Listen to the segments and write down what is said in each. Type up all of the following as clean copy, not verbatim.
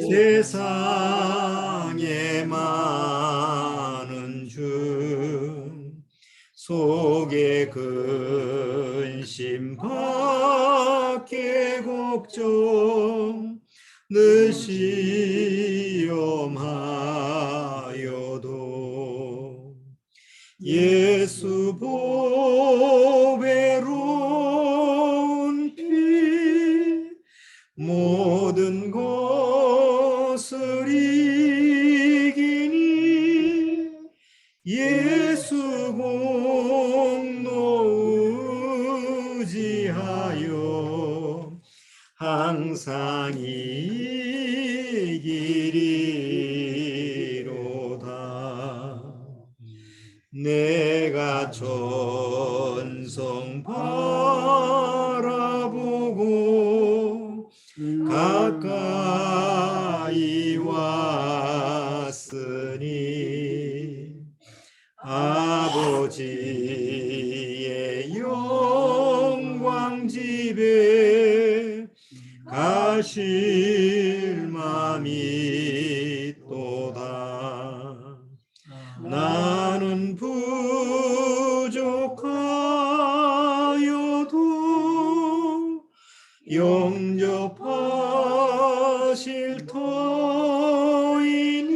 세상에 많은 중 속에 근심 밖에 걱정 늘 시험하여도 예수 보배로운 피 모든 것을 이기니 예수 공로 의지하여 항상 이기리로다. 내가 천성 바라보고 가까이 왔으니 아버지의 영광 집에 가실 맘이 또다. 나는 부족하여도 영접하실 터이니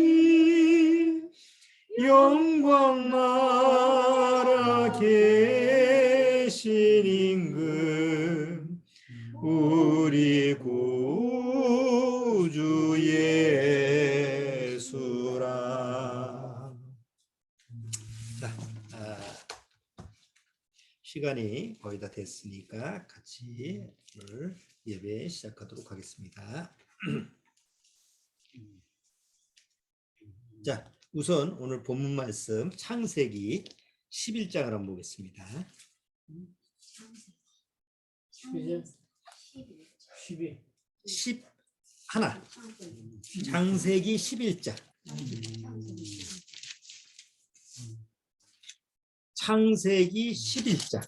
영광 나라 계신 임금 우리 구주 예수라. 시간이 거의 다 됐으니까 같이 오늘 예배 시작하도록 하겠습니다. 자, 우선 오늘 본문 말씀 창세기 11장을 한번 보겠습니다. 11. 11. 창세기 11장. 창세기 11장.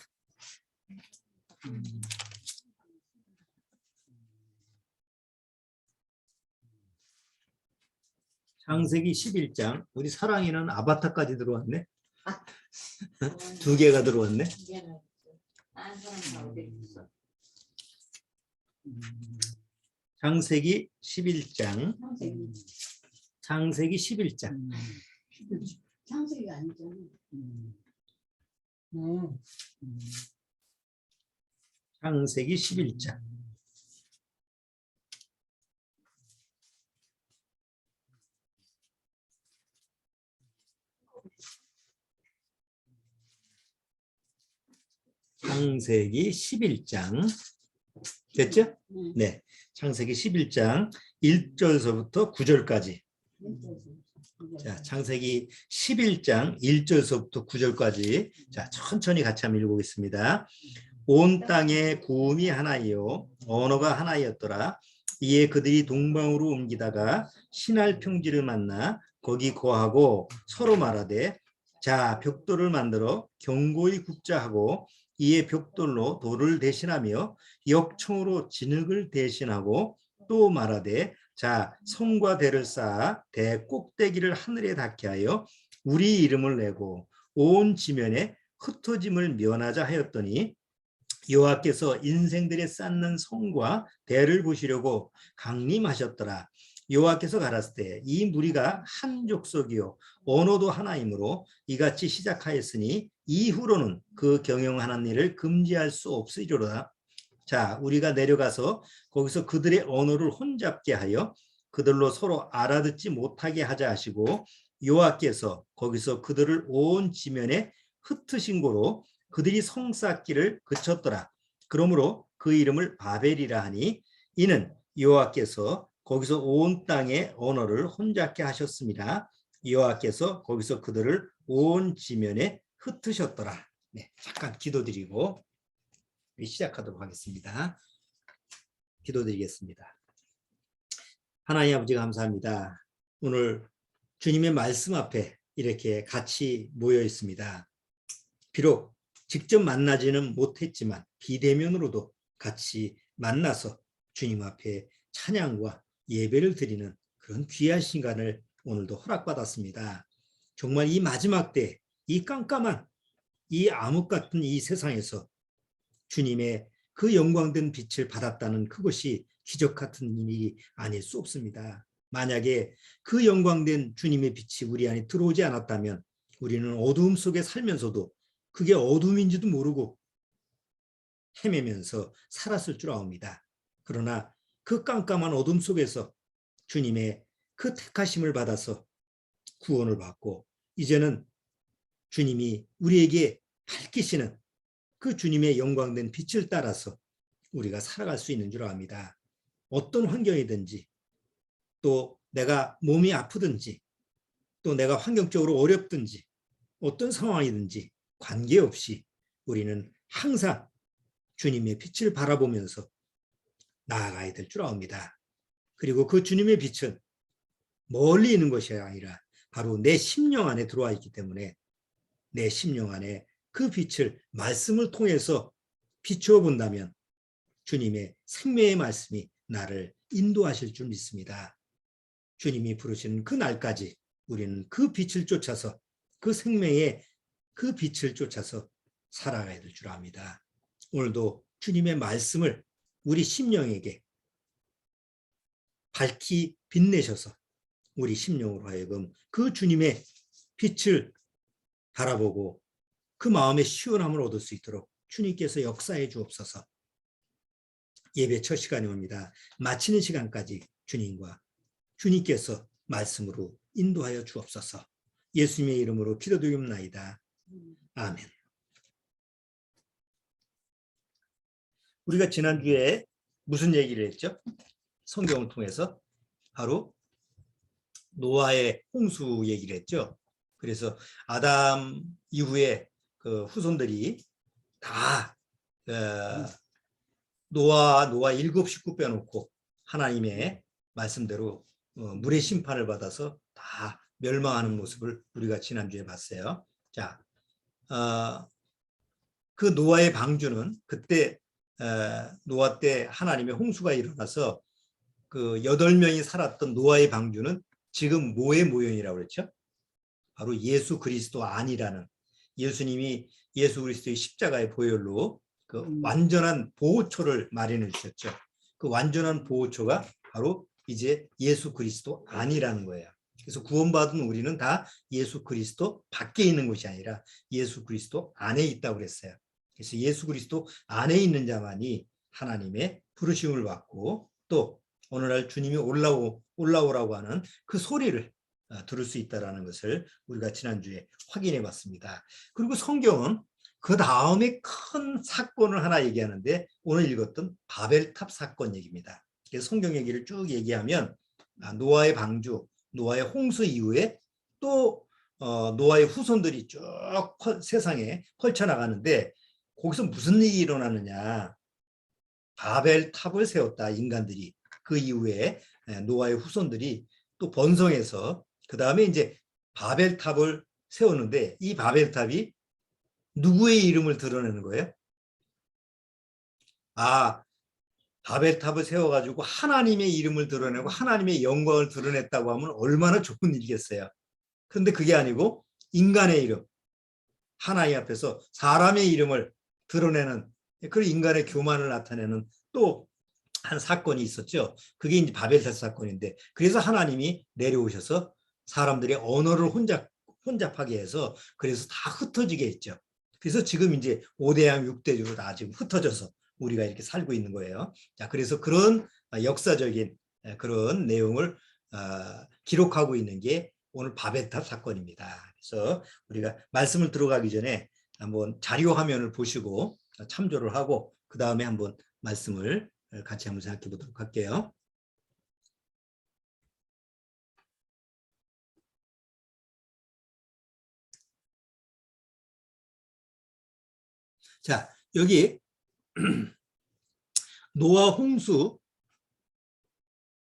창세기 11장. 우리 사랑이는 아바타까지 들어왔네. 두 개가 들어왔네. 창세기 11장. 창세기 11장. 창세기가 아니잖아. 창세기 11장. 창세기 11장. 됐죠? 네. 창세기 11장 1절서부터 9절까지. 자, 창세기 11장 1절서부터 9절까지. 자, 천천히 같이 한번 읽어보겠습니다. 온 땅에 구음이 하나이요 언어가 하나였더라. 이에 그들이 동방으로 옮기다가 신할 평지를 만나 거기 거하고 서로 말하되 자, 벽돌을 만들어 견고히 굽자 하고 이에 벽돌로 돌을 대신하며 역청으로 진흙을 대신하고 또 말하되 자, 성과 대를 쌓아 대 꼭대기를 하늘에 닿게 하여 우리 이름을 내고 온 지면에 흩어짐을 면하자 하였더니 여호와께서 인생들이 쌓는 성과 대를 보시려고 강림하셨더라. 여호와께서 가라사대 이 무리가 한 족속이요 언어도 하나이므로 이같이 시작하였으니 이후로는 그 경영하는 일을 금지할 수 없으리로다. 자, 우리가 내려가서 거기서 그들의 언어를 혼잡게 하여 그들로 서로 알아듣지 못하게 하자 하시고 여호와께서 거기서 그들을 온 지면에 흩으신 고로 그들이 성 쌓기를 그쳤더라. 그러므로 그 이름을 바벨이라 하니 이는 여호와께서 거기서 온 땅의 언어를 혼잡게 하셨습니다. 여호와께서 거기서 그들을 온 지면에 흩으셨더라. 네, 잠깐 기도드리고 시작하도록 하겠습니다. 기도드리겠습니다. 하나님 아버지 감사합니다. 오늘 주님의 말씀 앞에 이렇게 같이 모여 있습니다. 비록 직접 만나지는 못했지만 비대면으로도 같이 만나서 주님 앞에 찬양과 예배를 드리는 그런 귀한 시간을 오늘도 허락받았습니다. 정말 이 마지막 때, 이 깜깜한 이 암흑 같은 이 세상에서 주님의 그 영광된 빛을 받았다는 그것이 기적 같은 일이 아닐 수 없습니다. 만약에 그 영광된 주님의 빛이 우리 안에 들어오지 않았다면 우리는 어두움 속에 살면서도 그게 어둠인지도 모르고 헤매면서 살았을 줄 아옵니다. 그러나 그 깜깜한 어둠 속에서 주님의 그 택하심을 받아서 구원을 받고 이제는 주님이 우리에게 밝히시는 그 주님의 영광된 빛을 따라서 우리가 살아갈 수 있는 줄 압니다. 어떤 환경이든지 또 내가 몸이 아프든지 또 내가 환경적으로 어렵든지 어떤 상황이든지 관계없이 우리는 항상 주님의 빛을 바라보면서 나아가야 될 줄 압니다. 그리고 그 주님의 빛은 멀리 있는 것이 아니라 바로 내 심령 안에 들어와 있기 때문에 내 심령 안에 그 빛을 말씀을 통해서 비추어 본다면 주님의 생명의 말씀이 나를 인도하실 줄 믿습니다. 주님이 부르시는 그 날까지 우리는 그 빛을 쫓아서 그 생명의 그 빛을 쫓아서 살아가야 될 줄 압니다. 오늘도 주님의 말씀을 우리 심령에게 밝히 빛내셔서 우리 심령으로 하여금 그 주님의 빛을 바라보고 그 마음의 시원함을 얻을 수 있도록 주님께서 역사해 주옵소서. 예배 첫 시간이 옵니다. 마치는 시간까지 주님과 주님께서 말씀으로 인도하여 주옵소서. 예수님의 이름으로 기도드립나이다. 아멘. 우리가 지난주에 무슨 얘기를 했죠? 성경을 통해서 바로 노아의 홍수 얘기를 했죠. 그래서 아담 이후에 그 후손들이 다 노아 일곱 식구 빼놓고 하나님의 말씀대로 물의 심판을 받아서 다 멸망하는 모습을 우리가 지난주에 봤어요. 자, 그 노아의 방주는 그때 노아 때 하나님의 홍수가 일어나서 그 8명이 살았던 노아의 방주는 지금 뭐의 모형이라고 그랬죠? 바로 예수 그리스도 안이라는 예수님이 예수 그리스도의 십자가의 보혈로 그 완전한 보호초를 마련해 주셨죠. 그 완전한 보호초가 바로 이제 예수 그리스도 안이라는 거예요. 그래서 구원받은 우리는 다 예수 그리스도 밖에 있는 것이 아니라 예수 그리스도 안에 있다고 그랬어요. 그래서 예수 그리스도 안에 있는 자만이 하나님의 부르심을 받고 또 오늘날 주님이 올라오라고 하는 그 소리를 들을 수 있다는 것을 우리가 지난주에 확인해 봤습니다. 그리고 성경은 그 다음에 큰 사건을 하나 얘기하는데 오늘 읽었던 바벨탑 사건 얘기입니다. 그래서 성경 얘기를 쭉 얘기하면 노아의 방주, 노아의 홍수 이후에 또 노아의 후손들이 쭉 세상에 펼쳐나가는데 거기서 무슨 일이 일어나느냐. 바벨탑을 세웠다, 인간들이. 그 이후에 노아의 후손들이 또 번성해서 그 다음에 이제 바벨탑을 세우는데 이 바벨탑이 누구의 이름을 드러내는 거예요? 바벨탑을 세워가지고 하나님의 이름을 드러내고 하나님의 영광을 드러냈다고 하면 얼마나 좋은 일이겠어요. 그런데 그게 아니고 인간의 이름, 하나님 앞에서 사람의 이름을 드러내는 그런 인간의 교만을 나타내는 또 한 사건이 있었죠. 그게 이제 바벨탑 사건인데 그래서 하나님이 내려오셔서 사람들의 언어를 혼잡하게 해서 그래서 다 흩어지게 했죠. 그래서 지금 이제 5대양 6대주로 다 지금 흩어져서 우리가 이렇게 살고 있는 거예요. 자, 그래서 그런 역사적인 그런 내용을 기록하고 있는 게 오늘 바벨탑 사건입니다. 그래서 우리가 말씀을 들어가기 전에 한번 자료 화면을 보시고 참조를 하고 그 다음에 한번 말씀을 같이 한번 생각해 보도록 할게요. 자, 여기 노아 홍수,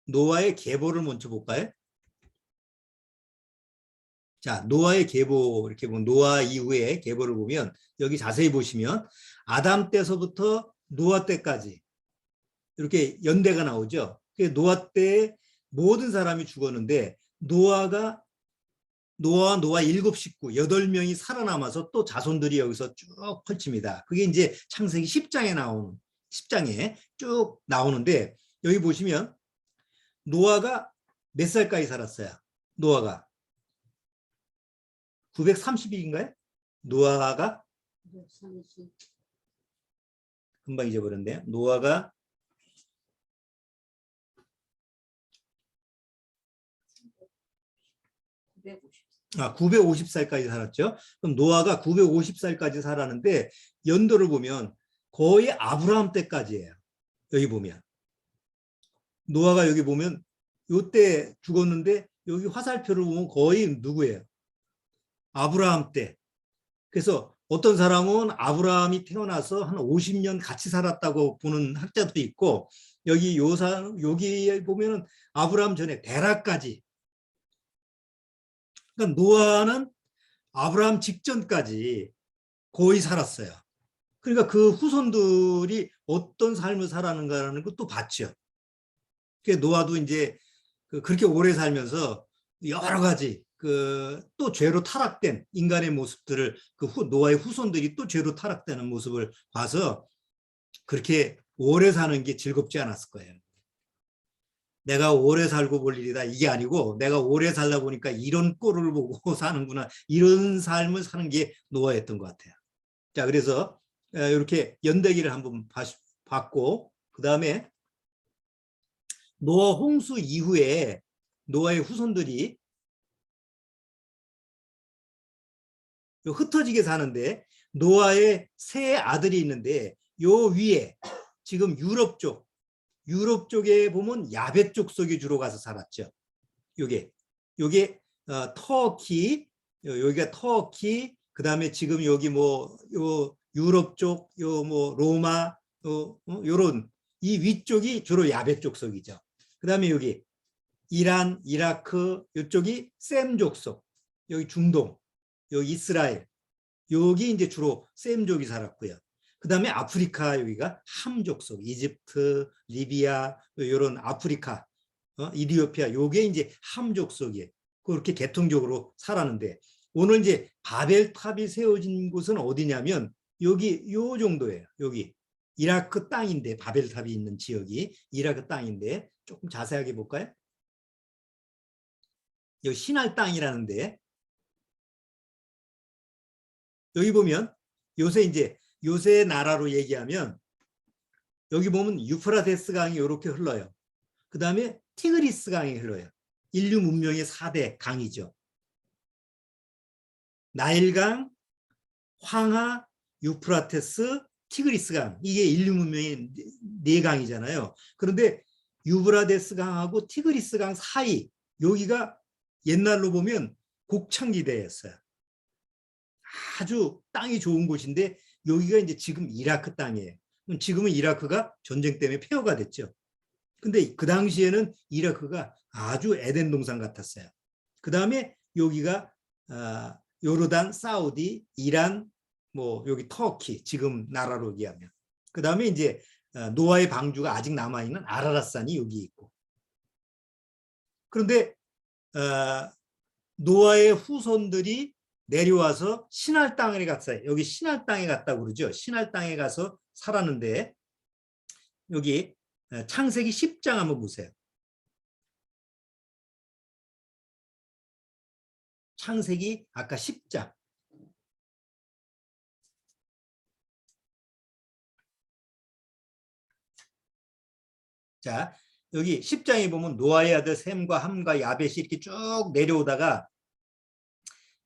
노아의 계보를 먼저 볼까요? 자, 노아의 계보, 이렇게 보면 노아 이후의 계보를 보면 여기 자세히 보시면 아담 때서부터 노아 때까지 이렇게 연대가 나오죠. 노아 때 모든 사람이 죽었는데 노아 일곱 식구 8명이 살아남아서 또 자손들이 여기서 쭉 펼칩니다. 그게 이제 창세기 10장에 쭉 나오는데 여기 보시면 노아가 몇 살까지 살았어요? 노아가 930일인가요? 노아가 930. 금방 잊어버렸네요. 노아가 950살까지 살았죠. 그럼 노아가 950살까지 살았는데 연도를 보면 거의 아브라함 때까지예요. 여기 보면 노아가 여기 보면 요때 죽었는데 여기 화살표를 보면 거의 누구예요? 아브라함 때. 그래서 어떤 사람은 아브라함이 태어나서 한 50년 같이 살았다고 보는 학자도 있고 여기 보면은 아브라함 전에 데라까지. 그러니까 노아는 아브라함 직전까지 거의 살았어요. 그러니까 그 후손들이 어떤 삶을 살았는가라는 것도 봤죠. 노아도 이제 그렇게 오래 살면서 여러 가지 또 죄로 타락된 인간의 모습들을 노아의 후손들이 또 죄로 타락되는 모습을 봐서 그렇게 오래 사는 게 즐겁지 않았을 거예요. 내가 오래 살고 볼 일이다 이게 아니고 내가 오래 살다 보니까 이런 꼴을 보고 사는구나 이런 삶을 사는 게 노아였던 것 같아요. 자, 그래서 이렇게 연대기를 한번 봤고 그 다음에 노아 홍수 이후에 노아의 후손들이 흩어지게 사는데 노아의 세 아들이 있는데 요 위에 지금 유럽 쪽에 보면 야벳 족속이 주로 가서 살았죠. 요게 터키, 여기가 터키, 그 다음에 지금 여기 요 유럽 쪽, 로마, 요런 이 위쪽이 주로 야벳 족속이죠. 그 다음에 여기 이란, 이라크, 이쪽이 셈 족속, 여기 중동, 여기 이스라엘, 여기 이제 주로 셈족이 살았고요. 그 다음에 아프리카 여기가 함 족속, 이집트, 리비아, 이런 아프리카, 이디오피아, 요게 이제 함 족속이에요. 그렇게 계통적으로 살았는데 오늘 이제 바벨탑이 세워진 곳은 어디냐면 여기 요 정도예요. 여기 이라크 땅인데 바벨탑이 있는 지역이 이라크 땅인데 조금 자세하게 볼까요? 여기 시날 땅이라는데 여기 보면 요새 나라로 얘기하면 여기 보면 유프라테스 강이 이렇게 흘러요. 그 다음에 티그리스 강이 흘러요. 인류 문명의 4대 강이죠. 나일강, 황하, 유프라테스, 티그리스 강. 이게 인류 문명의 4강이잖아요. 그런데 유프라테스 강하고 티그리스 강 사이 여기가 옛날로 보면 곡창지대였어요. 아주 땅이 좋은 곳인데 여기가 이제 지금 이라크 땅이에요. 지금은 이라크가 전쟁 때문에 폐허가 됐죠. 근데 그 당시에는 이라크가 아주 에덴 동산 같았어요. 그 다음에 여기가 요르단, 사우디, 이란, 여기 터키 지금 나라로 얘기하면 그 다음에 이제 노아의 방주가 아직 남아있는 아라랏산이 여기 있고 그런데 노아의 후손들이 내려와서 신할 땅에 갔어요. 여기 신할 땅에 갔다고 그러죠. 신할 땅에 가서 살았는데 여기 창세기 10장 한번 보세요. 창세기 아까 10장. 자, 여기 10장에 보면 노아의 아들 셈과 함과 야벳이 이렇게 쭉 내려오다가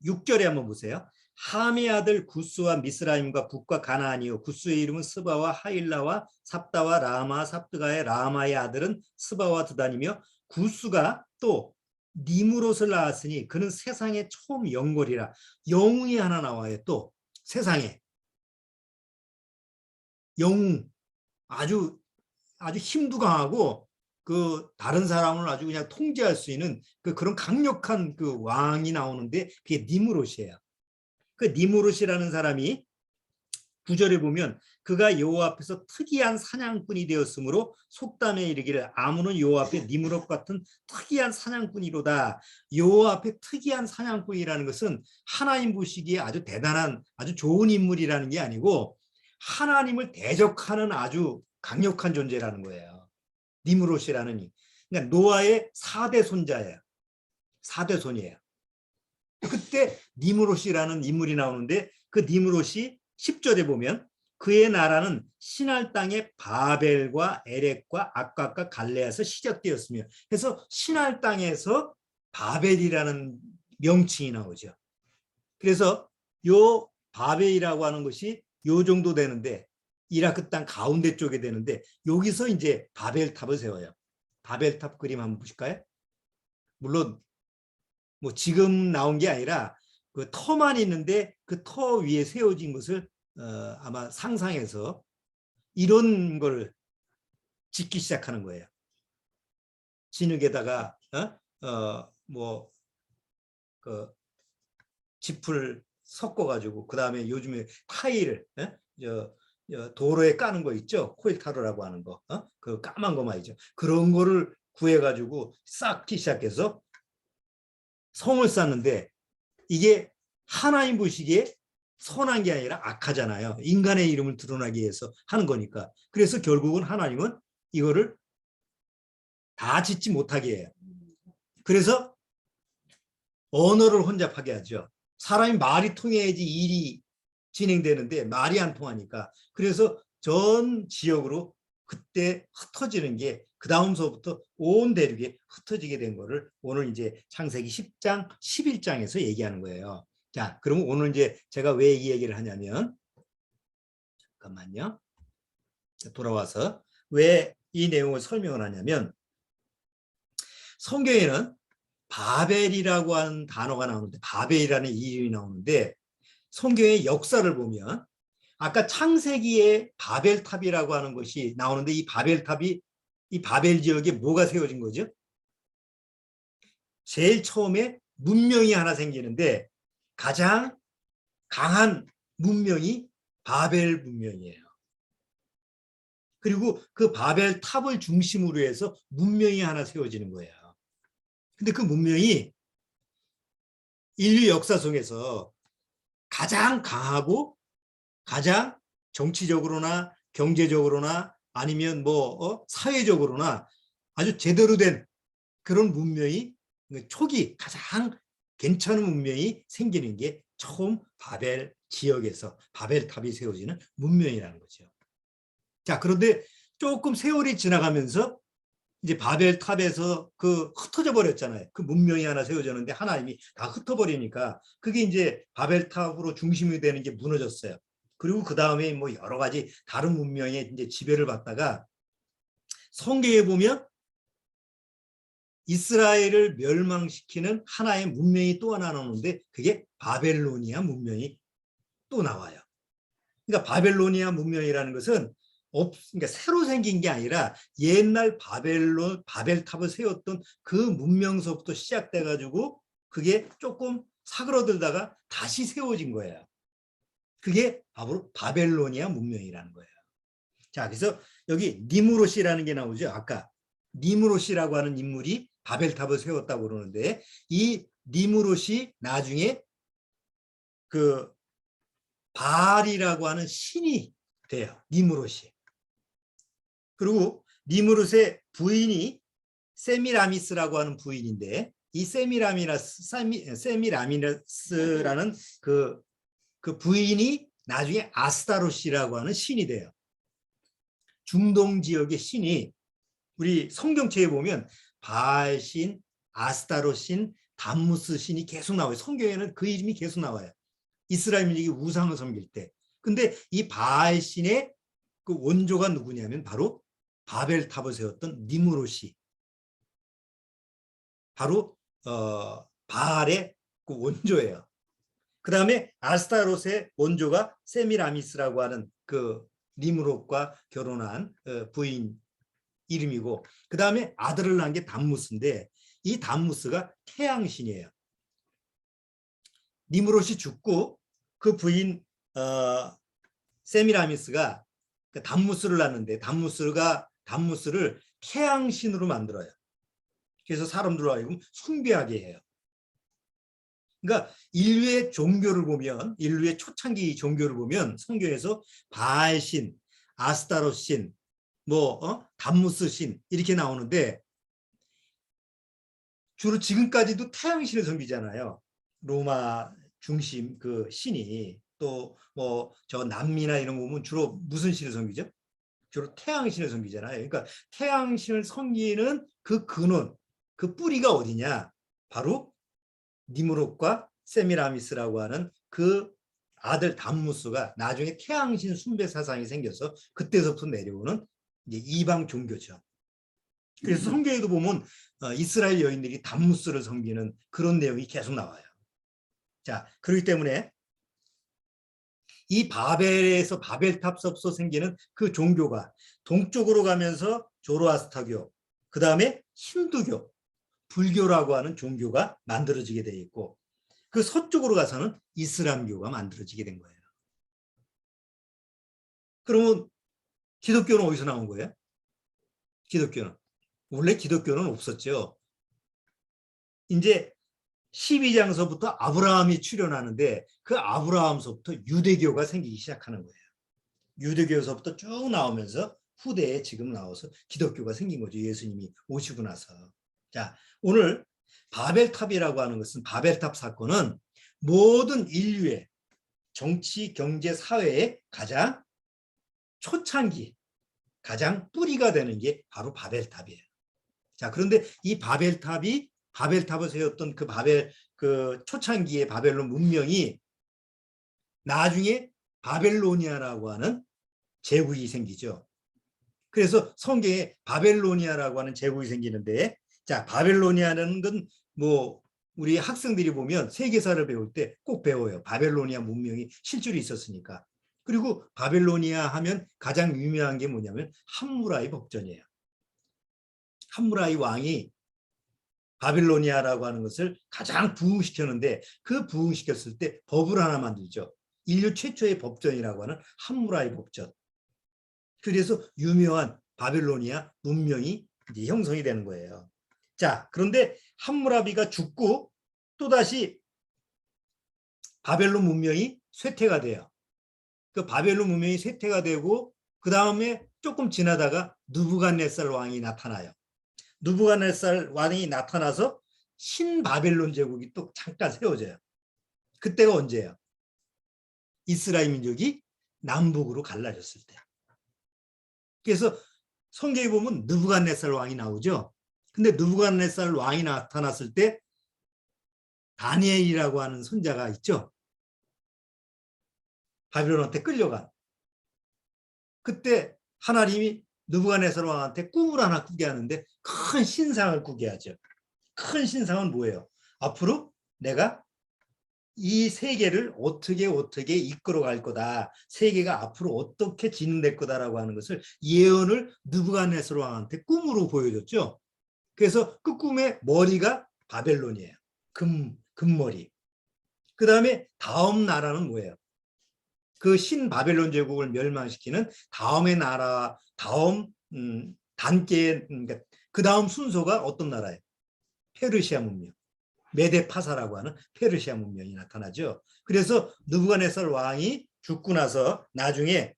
6절에 한번 보세요. 함의 아들 구스와 미스라임과 북과 가나안이요 구스의 이름은 스바와 하일라와 삽다와 라마 삽드가의 라마의 아들은 스바와 드단이며 구스가 또 니무롯을 낳았으니 그는 세상의 처음 영걸이라. 영웅이 하나 나와요. 또 세상에 영웅 아주 힘도 강하고 다른 사람을 아주 그냥 통제할 수 있는 그런 강력한 왕이 나오는데 그게 니무롯이에요. 그 니무롯이라는 사람이 9절에 보면 그가 여호와 앞에서 특이한 사냥꾼이 되었으므로 속담에 이르기를 아무는 여호와 앞에 니무롯 같은 특이한 사냥꾼이로다. 여호와 앞에 특이한 사냥꾼이라는 것은 하나님 보시기에 아주 대단한 아주 좋은 인물이라는 게 아니고 하나님을 대적하는 아주 강력한 존재라는 거예요. 니무롯이라는 그러니까 노아의 4대 손자예요. 4대 손이에요. 그때 니무롯이라는 인물이 나오는데 그 니무롯이 10절에 보면 그의 나라는 신할 땅의 바벨과 에렉과 악각과 갈레아에서 시작되었으며 그래서 신할 땅에서 바벨이라는 명칭이 나오죠. 그래서 요 바벨이라고 하는 것이 요 정도 되는데 이라크 땅 가운데 쪽에 되는데 여기서 이제 바벨탑을 세워요. 바벨탑 그림 한번 보실까요? 물론 뭐 지금 나온 게 아니라 그 터만 있는데 그 터 위에 세워진 것을 아마 상상해서 이런 걸 짓기 시작하는 거예요. 진흙에다가 뭐 그 짚을 섞어가지고 그 다음에 요즘에 타일을 도로에 까는 거 있죠? 코일타르라고 하는 거, 그 까만 거 말이죠. 그런 거를 구해가지고 쌓기 시작해서 성을 쌓는데 이게 하나님 보시기에 선한 게 아니라 악하잖아요. 인간의 이름을 드러나기 위해서 하는 거니까. 그래서 결국은 하나님은 이거를 다 짓지 못하게 해요. 그래서 언어를 혼잡하게 하죠. 사람이 말이 통해야지 일이 진행되는데 말이 안 통하니까. 그래서 전 지역으로 그때 흩어지는 게 그 다음서부터 온 대륙에 흩어지게 된 거를 오늘 이제 창세기 10장, 11장에서 얘기하는 거예요. 자, 그러면 오늘 이제 제가 왜 이 얘기를 하냐면, 잠깐만요. 돌아와서 왜 이 내용을 설명을 하냐면, 성경에는 바벨이라고 하는 단어가 나오는데, 바벨이라는 이름이 나오는데, 성경의 역사를 보면, 아까 창세기에 바벨탑이라고 하는 것이 나오는데, 이 바벨탑이 이 바벨 지역에 뭐가 세워진 거죠? 제일 처음에 문명이 하나 생기는데 가장 강한 문명이 바벨 문명이에요. 그리고 그 바벨 탑을 중심으로 해서 문명이 하나 세워지는 거예요. 근데 그 문명이 인류 역사 속에서 가장 강하고 가장 정치적으로나 경제적으로나 아니면 뭐 사회적으로나 아주 제대로 된 그런 문명이 초기 가장 괜찮은 문명이 생기는 게 처음 바벨 지역에서 바벨탑이 세워지는 문명이라는 거죠. 자, 그런데 조금 세월이 지나가면서 이제 바벨탑에서 그 흩어져 버렸잖아요. 그 문명이 하나 세워졌는데 하나님이 다 흩어버리니까 그게 이제 바벨탑으로 중심이 되는 게 무너졌어요. 그리고 그 다음에 뭐 여러 가지 다른 문명에 이제 지배를 받다가 성경에 보면 이스라엘을 멸망시키는 하나의 문명이 또 하나 나오는데 그게 바벨로니아 문명이 또 나와요. 그러니까 바벨로니아 문명이라는 것은 그러니까 새로 생긴 게 아니라 옛날 바벨탑을 세웠던 그 문명서부터 시작돼 가지고 그게 조금 사그러들다가 다시 세워진 거예요. 그게 바로 바벨로니아 문명이라는 거예요. 자, 그래서 여기 니무롯이라는 게 나오죠. 아까 니무롯이라고 하는 인물이 바벨탑을 세웠다고 그러는데 이 니무롯이 나중에 그 바알이라고 하는 신이 돼요. 니무롯이. 그리고 니무롯의 부인이 세미라미스라고 하는 부인인데 이 세미라미스라는 그 부인이 나중에 아스타롯이라고 하는 신이 돼요. 중동 지역의 신이 우리 성경책에 보면 바알신, 아스타롯신, 담무스 신이 계속 나와요. 성경에는 그 이름이 계속 나와요. 이스라엘 민족이 우상을 섬길 때. 근데 이 바알신의 그 원조가 누구냐면 바로 바벨탑을 세웠던 니무롯이 바로 바알의 그 원조예요. 그 다음에 아스타롯의 원조가 세미라미스라고 하는 그 니무롯과 결혼한 부인 이름이고 그 다음에 아들을 낳은 게 담무스인데 이 담무스가 태양신이에요. 니무롯이 죽고 그 부인 세미라미스가 그 단무스를 낳는데 단무스를 태양신으로 만들어요. 그래서 사람들로 하여금 숭배하게 해요. 그러니까 인류의 종교를 보면, 인류의 초창기 종교를 보면 성경에서 바알신, 아스타롯신, 단무스신 이렇게 나오는데 주로 지금까지도 태양신을 섬기잖아요. 로마 중심 그 신이. 또 저 남미나 이런 거 보면 주로 무슨 신을 섬기죠? 주로 태양신을 섬기잖아요. 그러니까 태양신을 섬기는 그 근원, 그 뿌리가 어디냐? 바로 니무롯과 세미라미스라고 하는 그 아들 단무스가 나중에 태양신 숭배 사상이 생겨서 그때서부터 내려오는 이제 이방 종교죠. 그래서 성경에도 보면 이스라엘 여인들이 단무스를 섬기는 그런 내용이 계속 나와요. 자, 그렇기 때문에 이 바벨에서 바벨탑서부터 생기는 그 종교가 동쪽으로 가면서 조로아스터교, 그 다음에 힌두교, 불교라고 하는 종교가 만들어지게 돼 있고 그 서쪽으로 가서는 이슬람교가 만들어지게 된 거예요. 그러면 기독교는 어디서 나온 거예요? 기독교는 원래 기독교는 없었죠. 이제 12장서부터 아브라함이 출현하는데 그 아브라함서부터 유대교가 생기기 시작하는 거예요. 유대교에서부터 쭉 나오면서 후대에 지금 나와서 기독교가 생긴 거죠. 예수님이 오시고 나서. 자, 오늘 바벨탑이라고 하는 것은 바벨탑 사건은 모든 인류의 정치, 경제, 사회의 가장 초창기, 가장 뿌리가 되는 게 바로 바벨탑이에요. 자, 그런데 이 바벨탑을 세웠던 그 초창기의 바벨론 문명이 나중에 바벨로니아라고 하는 제국이 생기죠. 그래서 성경에 바벨로니아라고 하는 제국이 생기는데, 자, 바벨로니아라는 건 우리 학생들이 보면 세계사를 배울 때 꼭 배워요. 바벨로니아 문명이 실제로 있었으니까. 그리고 바벨로니아 하면 가장 유명한 게 뭐냐면 함무라이 법전이에요. 함무라이 왕이 바빌로니아라고 하는 것을 가장 부흥시켰는데 그 부흥시켰을 때 법을 하나 만들죠. 인류 최초의 법전이라고 하는 함무라이 법전. 그래서 유명한 바빌로니아 문명이 이제 형성이 되는 거예요. 자, 그런데 함무라비가 죽고 또다시 바벨론 문명이 쇠퇴가 돼요. 그 바벨론 문명이 쇠퇴가 되고 그 다음에 조금 지나다가 느부갓네살 왕이 나타나요. 느부갓네살 왕이 나타나서 신바벨론 제국이 또 잠깐 세워져요. 그때가 언제예요? 이스라엘 민족이 남북으로 갈라졌을 때. 그래서 성경에 보면 느부갓네살 왕이 나오죠. 근데 느부갓네살 왕이 나타났을 때 다니엘이라고 하는 선자가 있죠. 바빌론한테 끌려간. 그때 하나님이 느부갓네살 왕한테 꿈을 하나 꾸게 하는데 큰 신상을 꾸게 하죠. 큰 신상은 뭐예요? 앞으로 내가 이 세계를 어떻게 이끌어갈 거다. 세계가 앞으로 어떻게 진행될 거다라고 하는 것을 예언을 느부갓네살 왕한테 꿈으로 보여줬죠. 그래서 그 꿈의 머리가 바벨론이에요. 금머리. 그 다음에 다음 나라는 뭐예요? 그 신바벨론 제국을 멸망시키는 다음의 나라, 다음 단계, 그 다음 순서가 어떤 나라예요? 페르시아 문명. 메데파사라고 하는 페르시아 문명이 나타나죠. 그래서 느부갓네살 왕이 죽고 나서 나중에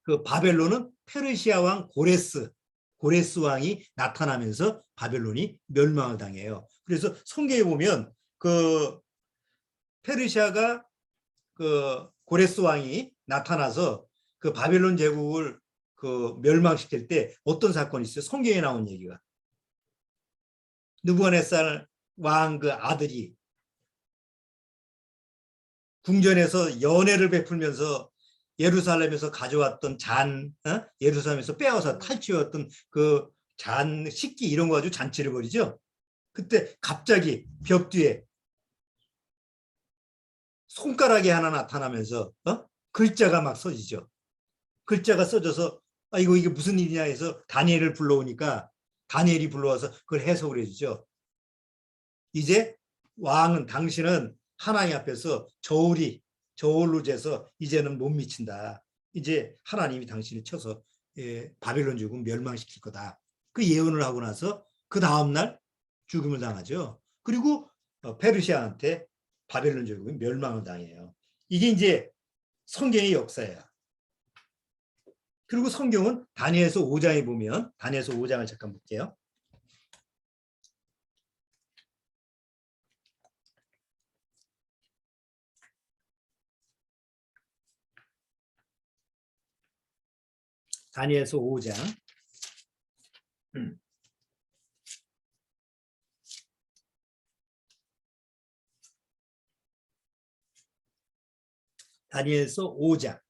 그 바벨론은 페르시아 왕 고레스 왕이 나타나면서 바벨론이 멸망을 당해요. 그래서 성경에 보면 그 페르시아가 그 고레스 왕이 나타나서 그 바벨론 제국을 그 멸망시킬 때 어떤 사건이 있어요? 성경에 나온 얘기가. 느부갓네살 왕 그 아들이 궁전에서 연회를 베풀면서 예루살렘에서 가져왔던 예루살렘에서 빼앗아 탈취했던 그 식기 이런 거 가지고 잔치를 벌이죠. 그때 갑자기 벽 뒤에 손가락이 하나 나타나면서 글자가 막 써지죠. 글자가 써져서 이게 무슨 일이냐 해서 다니엘을 불러오니까 다니엘이 불러와서 그걸 해석을 해주죠. 이제 왕은 당신은 하나님 앞에서 저울이 저울로 재서 이제는 못 미친다. 이제 하나님이 당신을 쳐서 바벨론 제국을 멸망시킬 거다. 그 예언을 하고 나서 그 다음날 죽음을 당하죠. 그리고 페르시아한테 바벨론 제국이 멸망을 당해요. 이게 이제 성경의 역사예요. 그리고 성경은 다니엘서 5장에 보면, 다니엘서 5장을 잠깐 볼게요. 다니엘서 5장. 다니엘서 5장.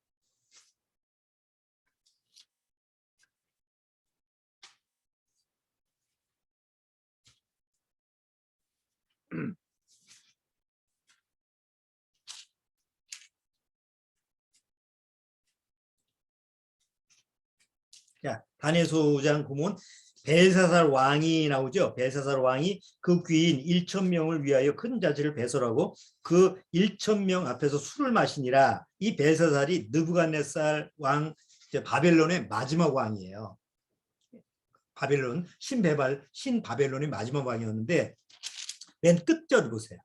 자, 다니엘서 5장 보면 벨사살 왕이 나오죠. 벨사살 왕이 그 귀인 1,000명을 위하여 큰 자치를 배설하고 그 1,000명 앞에서 술을 마시니라. 이 벨사살이 느부갓네살 왕, 바벨론의 마지막 왕이에요. 바벨론 신바벨론의 마지막 왕이었는데 맨 끝절 보세요.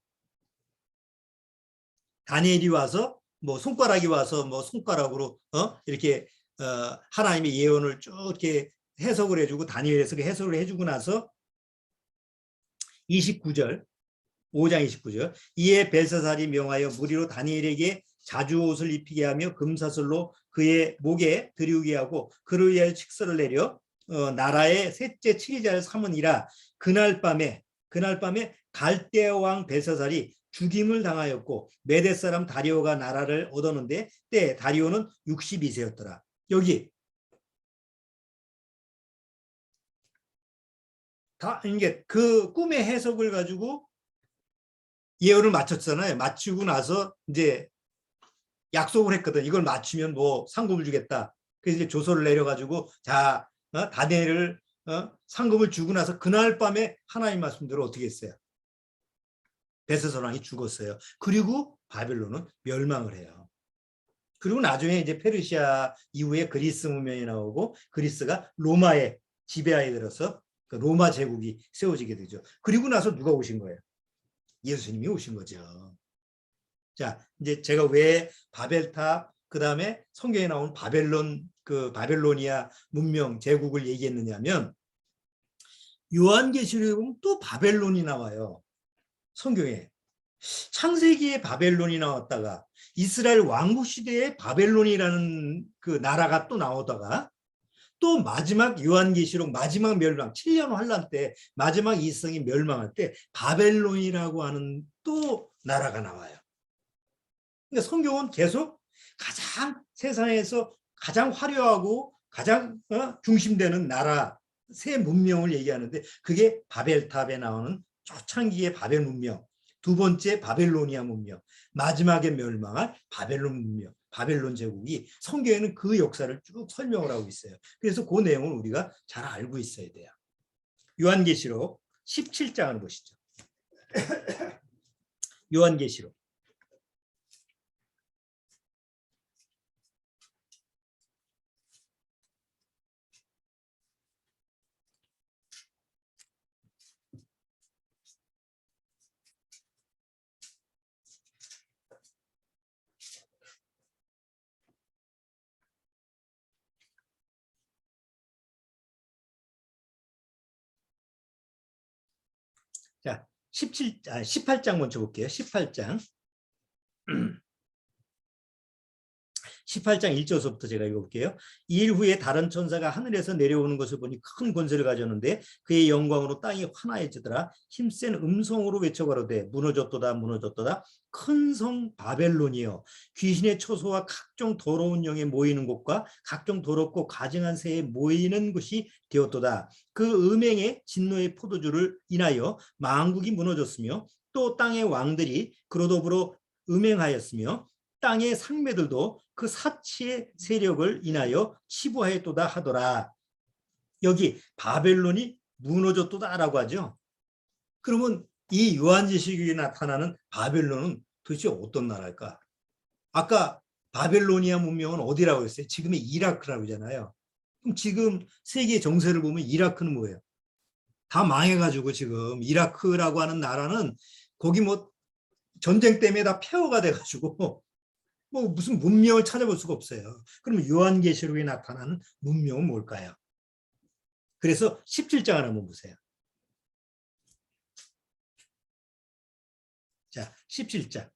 다니엘이 와서 뭐 손가락이 와서 뭐 손가락으로 이렇게 하나님의 예언을 쭉 이렇게 해석을 해주고 다니엘에서 그 해석을 해주고 나서 29절 5장 29절 이에 벨사살이 명하여 무리로 다니엘에게 자주옷을 입히게 하며 금사슬로 그의 목에 들이우게 하고 그를 위하여 칙서를 내려 나라의 셋째 치리자를 삼으니라. 그날 밤에 갈대아 왕 벨사살이 죽임을 당하였고 메대 사람 다리오가 나라를 얻었는데 때 다리오는 62세였더라. 여기 다 이게 그 꿈의 해석을 가지고 예언을 마쳤잖아요. 마치고 나서 이제 약속을 했거든. 이걸 맞추면 뭐 상금을 주겠다. 그래서 이제 조서를 내려가지고 자 다니엘을 상금을 주고 나서 그날 밤에 하나님 말씀대로 어떻게 했어요? 벨사살 왕이 죽었어요. 그리고 바벨론은 멸망을 해요. 그리고 나중에 이제 페르시아 이후에 그리스 문명이 나오고 그리스가 로마의 지배하에 들어서 그 로마 제국이 세워지게 되죠. 그리고 나서 누가 오신 거예요? 예수님이 오신 거죠. 자, 이제 제가 왜 바벨탑 그다음에 성경에 나온 바벨론 그 바벨로니아 문명 제국을 얘기했느냐면 요한계시록에 보면 또 바벨론이 나와요. 성경에. 창세기에 바벨론이 나왔다가 이스라엘 왕국 시대에 바벨론이라는 그 나라가 또 나오다가 또 마지막 요한계시록 마지막 멸망 7년 환란 때 마지막 이성이 멸망할 때 바벨론이라고 하는 또 나라가 나와요. 그러니까 성경은 계속 가장 세상에서 가장 화려하고 가장 중심되는 나라 새 문명을 얘기하는데 그게 바벨탑에 나오는 초창기의 바벨 문명, 두 번째 바벨로니아 문명, 마지막에 멸망할 바벨론 문명, 바벨론 제국이 성경에는 그 역사를 쭉 설명을 하고 있어요. 그래서 그 내용을 우리가 잘 알고 있어야 돼요. 요한계시록 17장을 보시죠. 요한계시록 자, 18장 먼저 볼게요. 18장. 18장 1절서부터 제가 읽어볼게요. 이 일 후에 다른 천사가 하늘에서 내려오는 것을 보니 큰 권세를 가졌는데 그의 영광으로 땅이 환하여지더라. 힘센 음성으로 외쳐가로되 무너졌도다 무너졌도다 큰 성 바벨론이여 귀신의 처소와 각종 더러운 영에 모이는 곳과 각종 더럽고 가증한 새에 모이는 곳이 되었도다. 그 음행의 진노의 포도주를 인하여 만국이 무너졌으며 또 땅의 왕들이 그로 더불어 음행하였으며 땅의 상매들도 그 사치의 세력을 인하여 치부하였도다 하더라. 여기 바벨론이 무너졌도다라고 하죠. 그러면 이 요한계시록에 나타나는 바벨론은 도대체 어떤 나라일까? 아까 바벨로니아 문명은 어디라고 했어요? 지금의 이라크라고 하잖아요. 그럼 지금 세계 정세를 보면 이라크는 뭐예요? 다 망해가지고 지금 이라크라고 하는 나라는 거기 뭐 전쟁 때문에 다 폐허가 돼가지고 뭐 무슨 문명을 찾아볼 수가 없어요. 그러면 요한계시록에 나타나는 문명은 뭘까요? 그래서 17장을 한번 보세요. 자, 17장.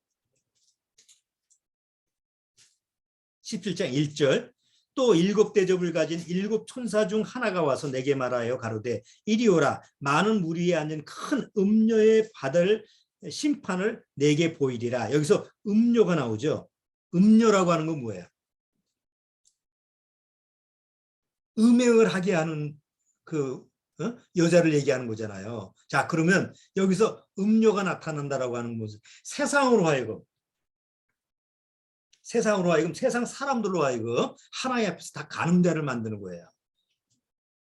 17장 1절. 또 일곱 대접을 가진 일곱 천사 중 하나가 와서 내게 말하여 가로되 이리 오라. 많은 물 위에 앉은 큰 음료에 받을 심판을 내게 보이리라. 여기서 음료가 나오죠. 음료라고 하는 건 뭐예요? 음행을 하게 하는 그 여자를 얘기하는 거잖아요. 자, 그러면 여기서 음료가 나타난다라고 하는 것은 세상으로 하여금 세상 사람들로 하여금 하나님 앞에서 다 가늠자를 만드는 거예요.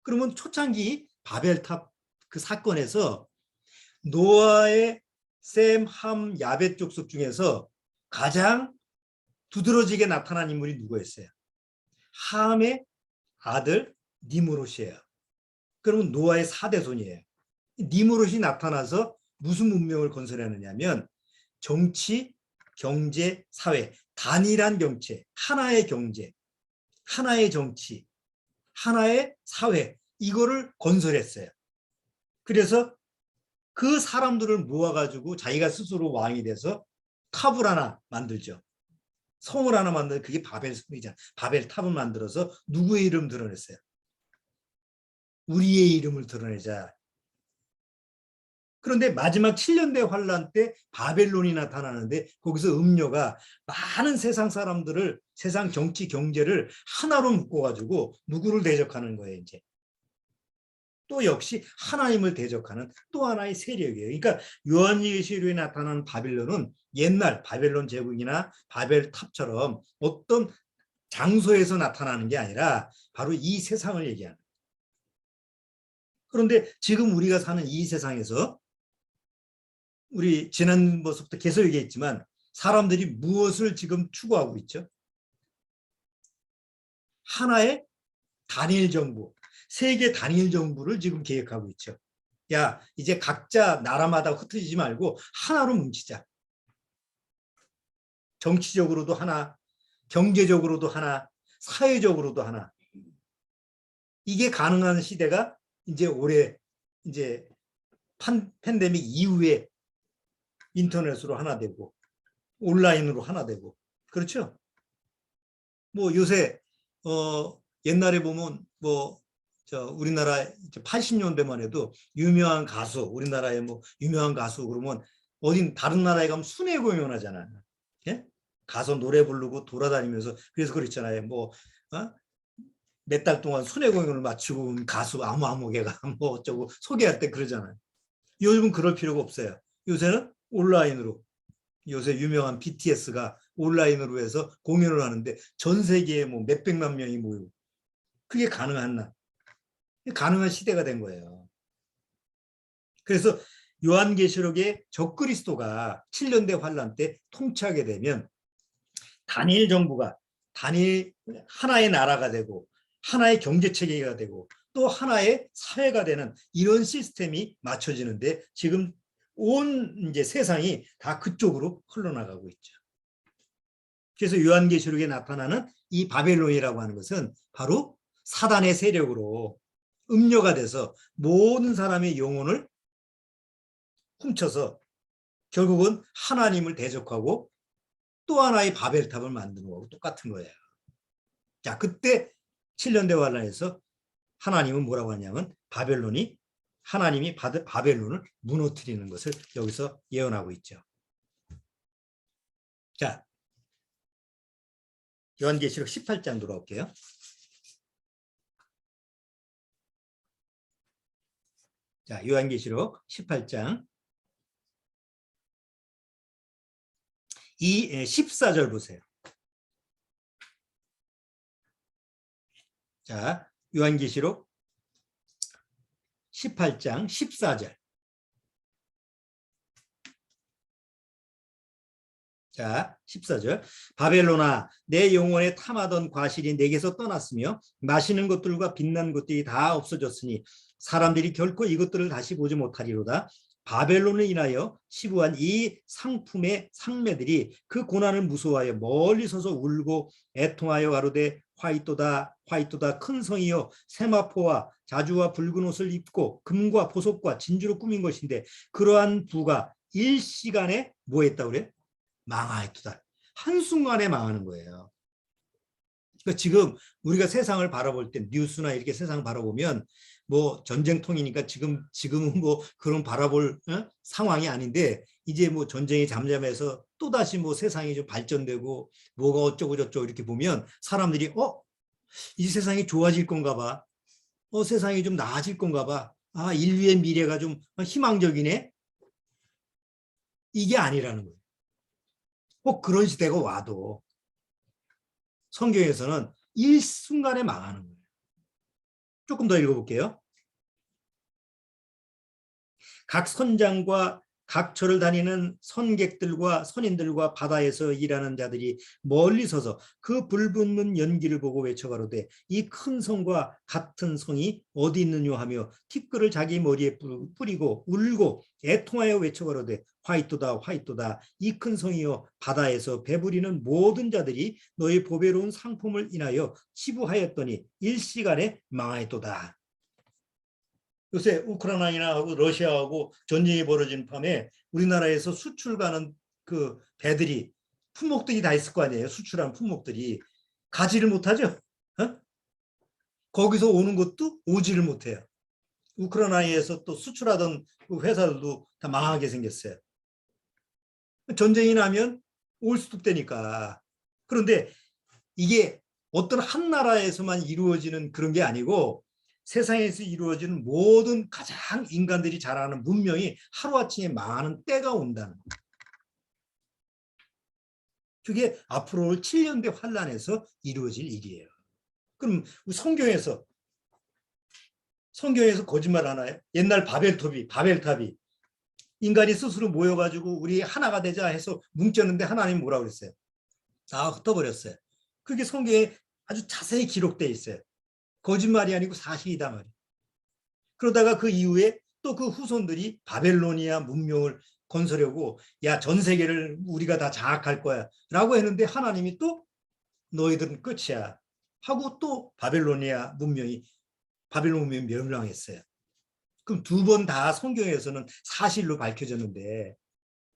그러면 초창기 바벨탑 그 사건에서 노아의 셈, 함, 야벳 족속 중에서 가장 두드러지게 나타난 인물이 누구였어요? 함의 아들 니므롯이에요. 그러면 노아의 4대손이에요. 니므롯이 나타나서 무슨 문명을 건설하느냐면 정치, 경제, 사회, 단일한 경제, 하나의 경제, 하나의 정치, 하나의 사회, 이거를 건설했어요. 그래서 그 사람들을 모아가지고 자기가 스스로 왕이 돼서 탑을 하나 만들죠. 성을 하나 만들어 그게 바벨성이잖아. 바벨탑을 만들어서 누구의 이름 드러냈어요? 우리의 이름을 드러내자. 그런데 마지막 7년대 환란 때 바벨론이 나타나는데 거기서 음료가 많은 세상 사람들을 세상 정치 경제를 하나로 묶어가지고 누구를 대적하는 거예요. 이제 또 역시 하나님을 대적하는 또 하나의 세력이에요. 그러니까 요한계시록에 나타나는 바벨론은 옛날 바벨론 제국이나 바벨탑처럼 어떤 장소에서 나타나는 게 아니라 바로 이 세상을 얘기하는. 그런데 지금 우리가 사는 이 세상에서 우리 지난번부터 계속 얘기했지만 사람들이 무엇을 지금 추구하고 있죠? 하나의 단일 정부, 세계 단일 정부를 지금 계획하고 있죠. 야, 이제 각자 나라마다 흩어지지 말고 하나로 뭉치자. 정치적으로도 하나, 경제적으로도 하나, 사회적으로도 하나. 이게 가능한 시대가 이제 올해 이제 팬데믹 이후에 인터넷으로 하나 되고 온라인으로 하나 되고 그렇죠? 뭐 요새 옛날에 보면 뭐 우리나라 80년대만 해도 유명한 가수 우리나라의 뭐 유명한 가수 그러면 어딘 다른 나라에 가면 순회 공연하잖아요. 예? 가서 노래 부르고 돌아다니면서 그래서 그랬잖아요. 뭐 몇 달 동안 순회 공연을 마치고 온 가수 아무개가 뭐 어쩌고 소개할 때 그러잖아요. 요즘은 그럴 필요가 없어요. 요새는 온라인으로 요새 유명한 BTS가 온라인으로 해서 공연을 하는데 전 세계에 뭐 몇백만 명이 모이고 그게 가능한 시대가 된 거예요. 그래서 요한계시록의 적그리스도가 7년대 환란 때 통치하게 되면 단일 정부가 단일 하나의 나라가 되고 하나의 경제 체계가 되고 또 하나의 사회가 되는 이런 시스템이 맞춰지는데 지금 온 이제 세상이 다 그쪽으로 흘러나가고 있죠. 그래서 요한계시록에 나타나는 이 바벨론이라고 하는 것은 바로 사단의 세력으로 음료가 돼서 모든 사람의 영혼을 훔쳐서 결국은 하나님을 대적하고 또 하나의 바벨탑을 만드는 거하고 똑같은 거예요. 자, 그때 7년대 환란에서 하나님은 뭐라고 하냐면 하나님이 바벨론을 무너뜨리는 것을 여기서 예언하고 있죠. 자, 요한계시록 18장 돌아올게요. 자, 요한계시록 18장 이 14절 보세요. 자, 요한계시록 18장 14절. 자, 14절. 바벨론아, 내 영혼에 탐하던 과실이 내게서 떠났으며 마시는 것들과 빛난 것들이 다 없어졌으니 사람들이 결코 이것들을 다시 보지 못하리로다. 바벨론을 인하여 치부한 이 상품의 상매들이 그 고난을 무서워하여 멀리 서서 울고 애통하여 가로되 화이토다 화이토다 큰 성이여 세마포와 자주와 붉은 옷을 입고 금과 보석과 진주로 꾸민 것인데 그러한 부가 일시간에 뭐 했다고 그래? 망하였도다. 한순간에 망하는 거예요. 그러니까 지금 우리가 세상을 바라볼 때 뉴스나 이렇게 세상 바라보면 뭐 전쟁통이니까 지금은 뭐 그런 바라볼 상황이 아닌데 이제 뭐 전쟁이 잠잠해서 또다시 뭐 세상이 좀 발전되고 뭐가 어쩌고 저쩌고 이렇게 보면 사람들이 이 세상이 좋아질 건가 봐. 세상이 좀 나아질 건가 봐. 아, 인류의 미래가 좀 희망적이네. 이게 아니라는 거예요. 꼭 그런 시대가 와도 성경에서는 일순간에 망하는 거예요. 조금 더 읽어볼게요. 각 선장과 각처를 다니는 선객들과 선인들과 바다에서 일하는 자들이 멀리 서서 그 불붙는 연기를 보고 외쳐가로되 이 큰 성과 같은 성이 어디 있느냐 하며 티끌을 자기 머리에 뿌리고 울고 애통하여 외쳐가로되 화이토다 화이토다 이 큰 성이여 바다에서 배부리는 모든 자들이 너희 보배로운 상품을 인하여 치부하였더니 일시간에 망하였도다. 요새 우크라이나하고 러시아하고 전쟁이 벌어진 밤에 우리나라에서 수출 가는 그 배들이 품목들이 다 있을 거 아니에요. 수출한 품목들이 가지를 못하죠. 거기서 오는 것도 오지를 못해요. 우크라이나에서 또 수출하던 그 회사들도 다 망하게 생겼어요. 전쟁이 나면 올수뚝되니까. 그런데 이게 어떤 한 나라에서만 이루어지는 그런 게 아니고 세상에서 이루어지는 모든 가장 인간들이 자라는 문명이 하루아침에 망하는 때가 온다는 거예요. 그게 앞으로 올 7년대 환란에서 이루어질 일이에요. 그럼 성경에서 거짓말 하나요? 옛날 바벨탑이 인간이 스스로 모여가지고 우리 하나가 되자 해서 뭉쳤는데 하나님 뭐라고 그랬어요? 다 흩어버렸어요. 그게 성경에 아주 자세히 기록되어 있어요. 거짓말이 아니고 사실이다 말이에요. 그러다가 그 이후에 또 그 후손들이 바벨로니아 문명을 건설하고 야, 전 세계를 우리가 다 장악할 거야 라고 했는데 하나님이 또 너희들은 끝이야 하고 또 바벨론 문명이 멸망했어요. 그럼 두 번 다 성경에서는 사실로 밝혀졌는데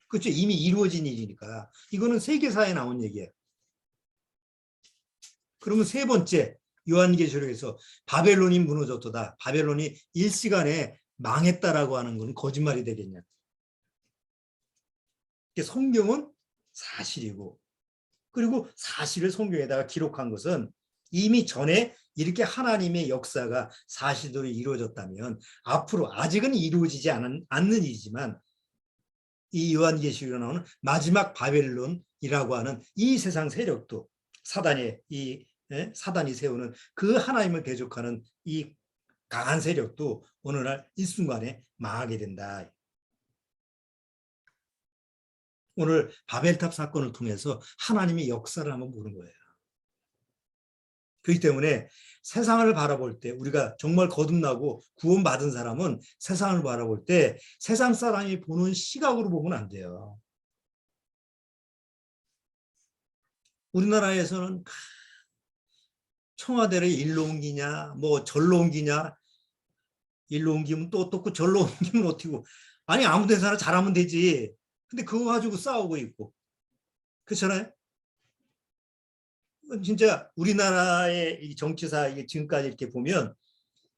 그렇죠. 이미 이루어진 일이니까 이거는 세계사에 나온 얘기예요. 그러면 세 번째 요한계시록에서 바벨론이 무너졌다. 바벨론이 일시간에 망했다라고 하는 것은 거짓말이 되겠냐. 성경은 사실이고 그리고 사실을 성경에다가 기록한 것은 이미 전에 이렇게 하나님의 역사가 사실대로 이루어졌다면 앞으로 아직은 이루어지지 않는 일이지만 이 요한계시록에 나오는 마지막 바벨론이라고 하는 이 세상 세력도 사단이 세우는 그 하나님을 대적하는 이 강한 세력도 어느 날 일순간에 망하게 된다. 오늘 바벨탑 사건을 통해서 하나님의 역사를 한번 보는 거예요. 그렇기 때문에 세상을 바라볼 때 우리가 정말 거듭나고 구원받은 사람은 세상을 바라볼 때 세상 사람이 보는 시각으로 보면 안 돼요. 우리나라에서는 청와대를 일로 옮기냐 뭐 절로 옮기냐 일로 옮기면 또 어떻고 절로 옮기면 어떻고 아니 아무 데서나 잘하면 되지. 근데 그거 가지고 싸우고 있고 그렇잖아요. 진짜 우리나라의 이 정치사 지금까지 이렇게 보면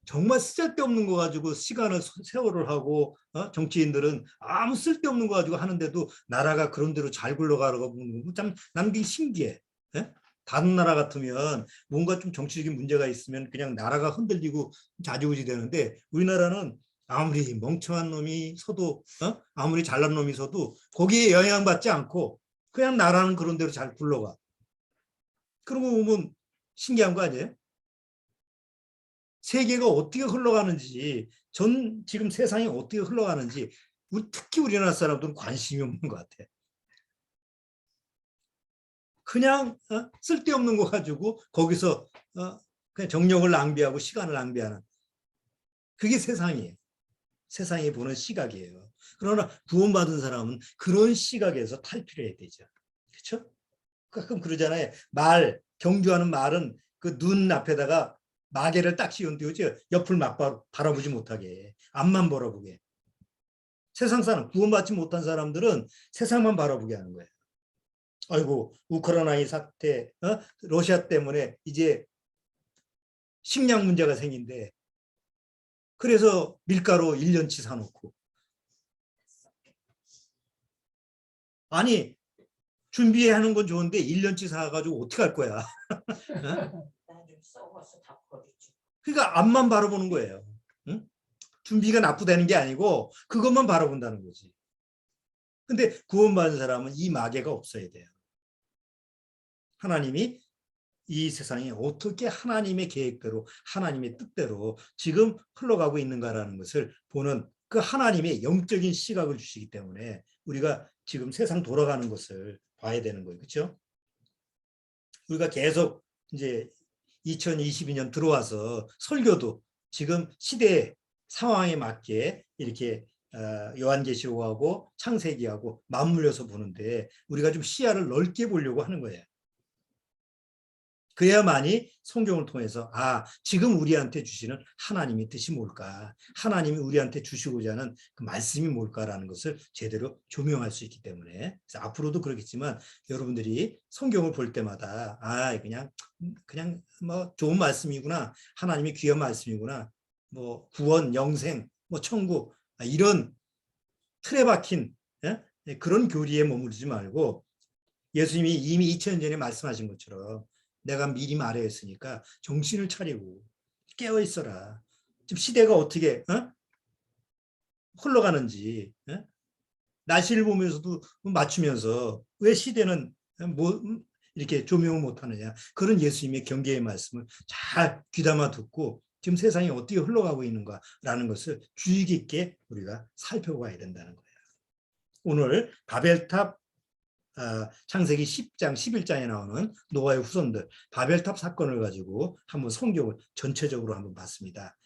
정말 쓸데없는 거 가지고 시간을 세월을 하고 정치인들은 아무 쓸데없는 거 가지고 하는데도 나라가 그런 대로 잘 굴러가고 참 난 그게 신기해. 예? 다른 나라 같으면 뭔가 좀 정치적인 문제가 있으면 그냥 나라가 흔들리고 좌지우지 되는데 우리나라는 아무리 멍청한 놈이 서도 아무리 잘난 놈이 서도 거기에 영향받지 않고 그냥 나라는 그런 대로 잘 굴러가. 그런 거 보면 신기한 거 아니에요? 세계가 어떻게 흘러가는지 지금 세상이 어떻게 흘러가는지 특히 우리나라 사람들은 관심이 없는 것 같아. 그냥 쓸데없는 거 가지고 거기서 그냥 정력을 낭비하고 시간을 낭비하는 그게 세상이에요. 세상이 보는 시각이에요. 그러나 구원받은 사람은 그런 시각에서 탈피해야 되죠. 그렇죠? 가끔 그러잖아요. 경주하는 말은 그 눈 앞에다가 마개를 딱 씌운대요. 옆을 막 바라보지 못하게. 앞만 바라보게. 세상 사람, 구원받지 못한 사람들은 세상만 바라보게 하는 거예요. 아이고, 우크라이나 이 사태, 러시아 때문에 이제 식량 문제가 생긴대. 그래서 밀가루 1년치 사놓고. 아니, 준비하는 건 좋은데 1년치 사가지고 어떻게 할 거야? 나중에 썩어서 다 버리지. 그러니까 앞만 바라보는 거예요. 응? 준비가 나쁘다는 게 아니고 그것만 바라본다는 거지. 근데 구원받은 사람은 이 마개가 없어야 돼요. 하나님이 이 세상에 어떻게 하나님의 계획대로 하나님의 뜻대로 지금 흘러가고 있는가라는 것을 보는 그 하나님의 영적인 시각을 주시기 때문에 우리가 지금 세상 돌아가는 것을 봐야 되는 거예요. 그렇죠? 우리가 계속 이제 2022년 들어와서 설교도 지금 시대의 상황에 맞게 이렇게 요한계시록하고 창세기하고 맞물려서 보는데 우리가 좀 시야를 넓게 보려고 하는 거예요. 그래야만이 성경을 통해서 지금 우리한테 주시는 하나님의 뜻이 뭘까? 하나님이 우리한테 주시고자 하는 그 말씀이 뭘까라는 것을 제대로 조명할 수 있기 때문에 그래서 앞으로도 그렇겠지만 여러분들이 성경을 볼 때마다 그냥 뭐 좋은 말씀이구나. 하나님의 귀한 말씀이구나. 뭐 구원, 영생, 뭐 천국 이런 틀에 박힌 그런 교리에 머무르지 말고 예수님이 이미 2000년 전에 말씀하신 것처럼 내가 미리 말했으니까 정신을 차리고 깨어 있어라. 지금 시대가 어떻게 흘러가는지 날씨를 보면서도 맞추면서 왜 시대는 이렇게 조명을 못하느냐. 그런 예수님의 경계의 말씀을 잘 귀담아 듣고 지금 세상이 어떻게 흘러가고 있는가라는 것을 주의 깊게 우리가 살펴봐야 된다는 거예요. 오늘 바벨탑 창세기 10장, 11장에 나오는 노아의 후손들 바벨탑 사건을 가지고 한번 성경을 전체적으로 한번 봤습니다.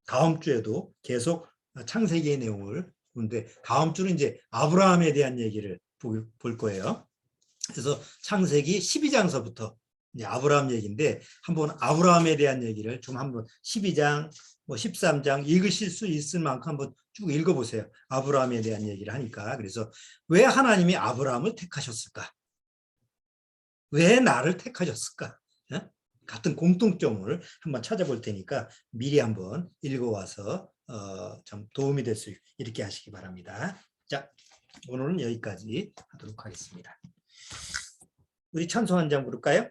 다음 주에도 계속 창세기의 내용을 보는데 다음 주는 이제 아브라함에 대한 얘기를 볼 거예요. 그래서 창세기 12장서부터 이제 아브라함 얘기인데 한번 아브라함에 대한 얘기를 좀 한번 12장, 뭐 13장 읽으실 수 있을 만큼 한번 쭉 읽어보세요. 아브라함에 대한 얘기를 하니까. 그래서 왜 하나님이 아브라함을 택하셨을까? 왜 나를 택하셨을까? 같은 공통점을 한번 찾아볼 테니까 미리 한번 읽어와서 좀 도움이 될 수 있게 하시기 바랍니다. 자, 오늘은 여기까지 하도록 하겠습니다. 우리 찬송 한 장 부를까요?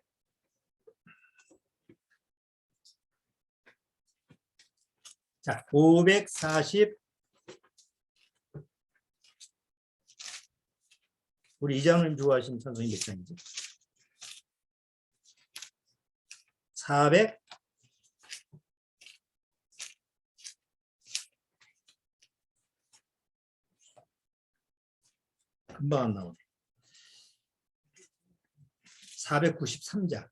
자, 540 우리 이장님 좋아하시는 찬송이 몇 장이지? 400 금방 안 나오네. 493장.